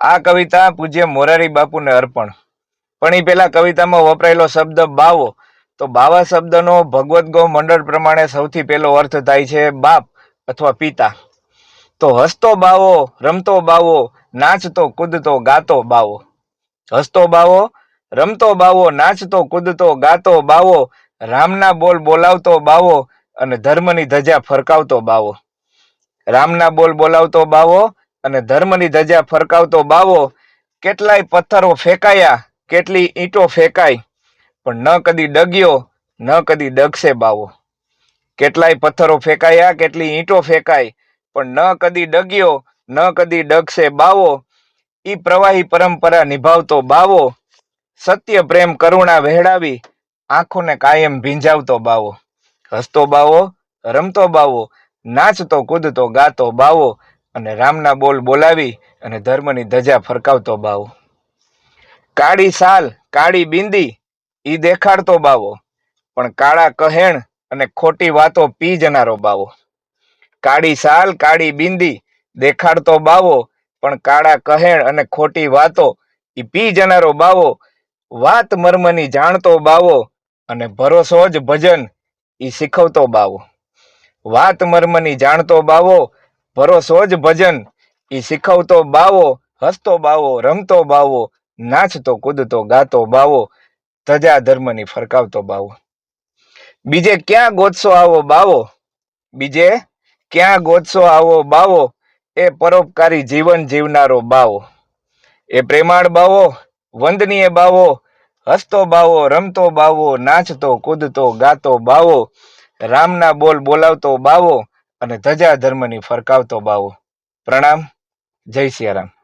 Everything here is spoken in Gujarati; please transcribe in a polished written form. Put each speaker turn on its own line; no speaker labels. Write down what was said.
આ કવિતા પૂજ્ય મોરારી બાપુને અર્પણ. પણ એ પેલા કવિતામાં વપરાયેલો શબ્દ બાવો, તો બાવા શબ્દનો ભગવદ્ ગૌ મંડળ પ્રમાણે સૌથી પહેલો અર્થ થાય છે બાપ અથવા પિતા. તો હસતો બાવો, રમતો બાવો, નાચતો કૂદતો ગાતો બાવો. હસતો બાવો, રમતો બાવો, નાચતો કૂદતો ગાતો બાવો, રામના બોલ બોલાવતો બાવો અને ધર્મની ધજા ફરકાવતો બાવો. રામના બોલ બોલાવતો બાવો અને ધર્મની ધજા ફરકાવતો બાવો. કેટલાય પથ્થરો ફેંકાયા, કેટલી ઈંટો ફેંકાઈ, પણ ન કદી ડગ્યો, ન કદી ડગશે બાવો. કેટલાય પથ્થરો ફેંકાયા, કેટલી ઈંટો ફેંકાઈ, પણ ન કદી ડગ્યો, ન કદી ડગશે બાવો. ઈ પ્રવાહી પરંપરા નિભાવતો બાવો, સત્ય પ્રેમ કરુણા વહેડાવી આંખોને કાયમ ભીંજાવતો બાવો. હસતો બાવો, રમતો બાવો, નાચતો કૂદતો ગાતો બાવો અને રામના બોલ બોલાવી અને ધર્મની ધજા ફરકાવતો બાવો. કાળી સાલ, કાળી બિંદી ઈ દેખાડતો બાવો, પણ કાળા કહેણ અને ખોટી વાતો પી જનારો બાવો. કાળી સાલ, કાળી બિંદી દેખાડતો બાવો, પણ કાળા કહેણ અને ખોટી વાતો ઈ પી જનારો બાવો. વાત મર્મની જાણતો બાવો અને ભરોસો જ ભજન ઈ શીખવતો બાવો. વાત મર્મની જાણતો બાવો, ભરોસો જ ભજન ઈ શીખવતો બાવો. હસતો બાવો, રમતો બાવો, નાચતો કૂદતો ગાતો બાવો, ધજા ધર્મની ફરકાવતો બાવો. બીજે ક્યાં ગોતશો આવો બાવો, બીજે ક્યાં ગોતશો આવો બાવો, એ પરોપકારી જીવન જીવનારો બાવો. એ પ્રેમાળ બાવો, વંદનીય બાવો, હસતો બાવો, રમતો બાવો, નાચતો કૂદતો ગાતો બાવો, રામના બોલ બોલાવતો બાવો અને ધજા ધર્મની ફરકાવતો બાવો. પ્રણામ. જય સિયારામ.